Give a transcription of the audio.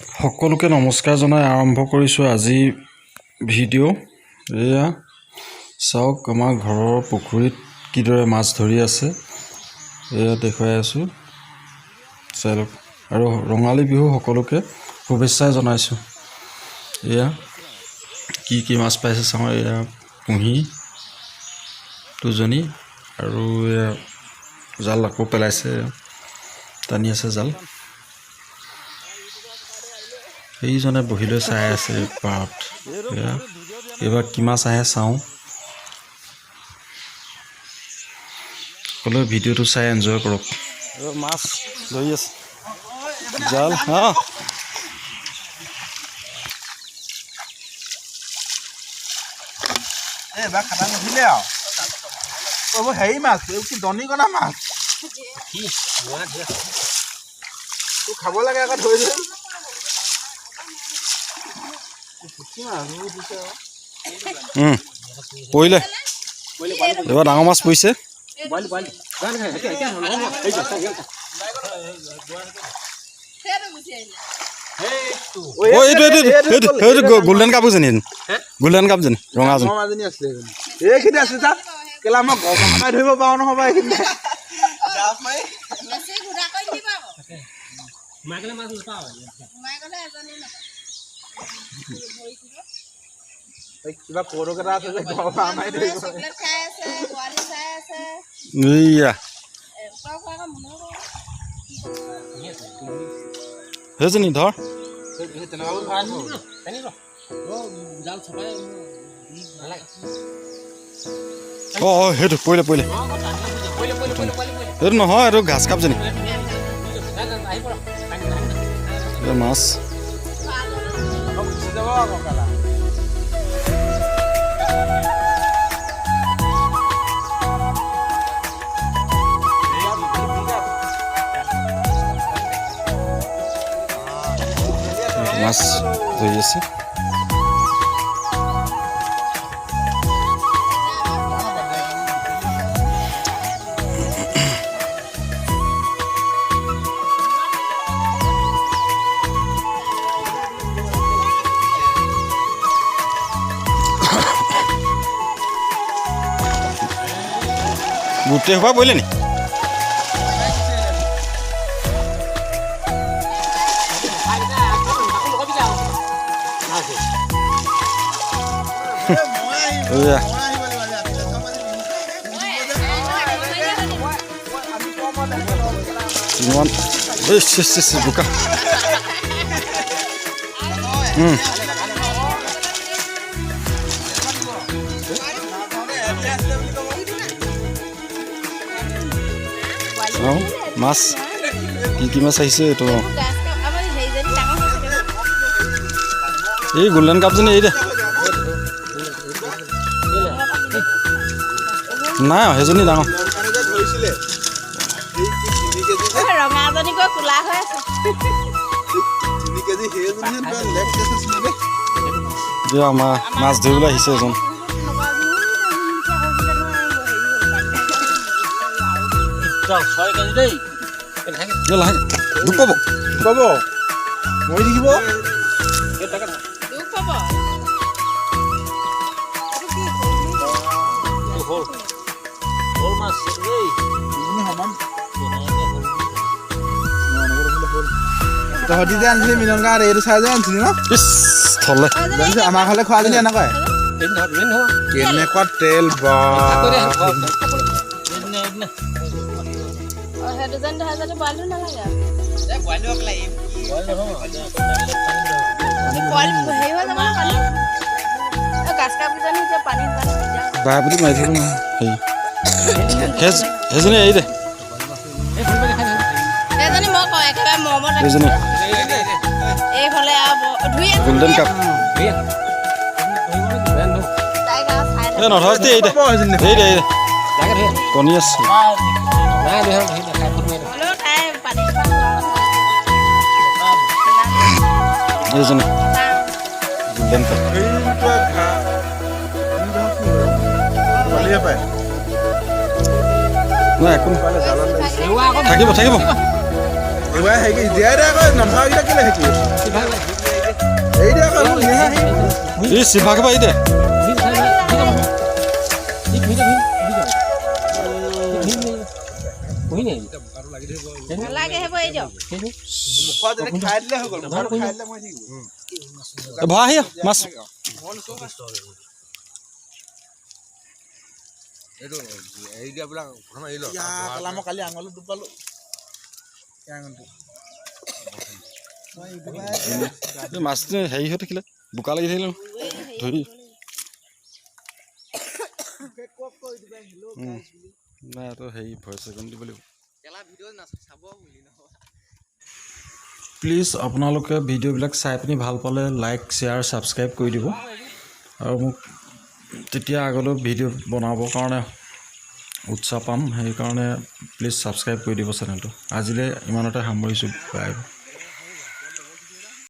সকলোকে নমস্কাৰ জনাই আৰম্ভ কৰিছোঁ আজি ভিডিঅ'। এয়া চাওক আমাৰ ঘৰৰ পুখুৰীত কিদৰে মাছ ধৰি আছে, এয়া দেখুৱাই আছোঁ চাই লওক। আৰু ৰঙালী বিহু সকলোকে শুভেচ্ছা জনাইছোঁ। এয়া কি মাছ পাইছে চাওঁ। এয়া কুঁহি দুজনী আৰু এয়া জাল আকৌ পেলাইছে, টানি আছে জাল। এইজনে বহি লৈ চাই আছে পাৰত। এইবাৰ কি মাছ আহে চাওঁ। সকলোৱে ভিডিঅ'টো চাই এনজয় কৰক। মাছ ধৰি আছে জাল। এবাৰ খাটা নাছিলে আৰু হেৰি মাছ কি দনিকণা মাছ তোৰ খাব লাগে আকৌ ধৰি ধৰি পৰিলে এবাৰ ডাঙৰ মাছ পৰিছে। গোল্ডেন কাপ যেনি গোল্ডেন কাপ যেনি ৰঙাজনী আছিলে এইখিনি আছে তাত কেলা মই গমাই ধৰিব পাৰো নহ'বা এইখিনি কিবা পৰক এটা আছে যে গমাই ধৰিব সেইজনী ধৰ সেইটো পৰিলে সেইটো নহয়, এইটো ঘাচ কাপ যেনি মাছ। মাছ ধৰি আছে। গোটেই সোপা পৰিলে নি? বোকা মাছ কি মাছ আহিছে এইটো। এই গোল্ডেন কাপজনী এই দে নাই সেইজনী ডাঙৰ আমাৰ মাছ ধৰিবলৈ আহিছে এজন। দুখ পাব মৰি থাকিব। তহঁতি যে আনিছিলি মিলন গাঁৱত এইটো চাই যে আনিছিলি ন আমাৰ ঘৰলে খোৱাজনী এনেকুৱাই কেনেকুৱা তেল বাবুটি মাৰি থাকিব সেইজনী এই দে গোল্ডেন কাপ নধৰ এই দে কণী আছে। এইজনী গোল্ডেন কাপ নাই একো থাকিব এইবাৰ হেৰি জীয়াই দে আকৌ নধৰাকেইটা কেলে শিকি এই চিভাকে পাৰি দে খাই দিলে হৈ গ'ল খাই দিলে মই থাকিব ভৰা আহি মাছ মই কালি আঙুলিত ডুব পালো মাছটো হেৰি হৈ থাকিলে বোকা লাগি থাকিলে ধৰি নাই এইটো হেৰি ভইচ ৰেকৰ্ড দিব লাগিব প্লিজ আপোনালোকে ভিডিঅ'বিলাক চাই পিনি ভাল পালে লাইক শ্বেয়াৰ ছাবস্ক্ৰাইব কৰি দিব আৰু মোক তেতিয়া আগলৈ ভিডিঅ' বনাবৰ কাৰণে উৎসাহ পাম সেইকাৰণে প্লিজ ছাবস্ক্ৰাইব কৰি দিব চেনেলটো আজিলৈ ইমানতে সামৰিছোঁ বাই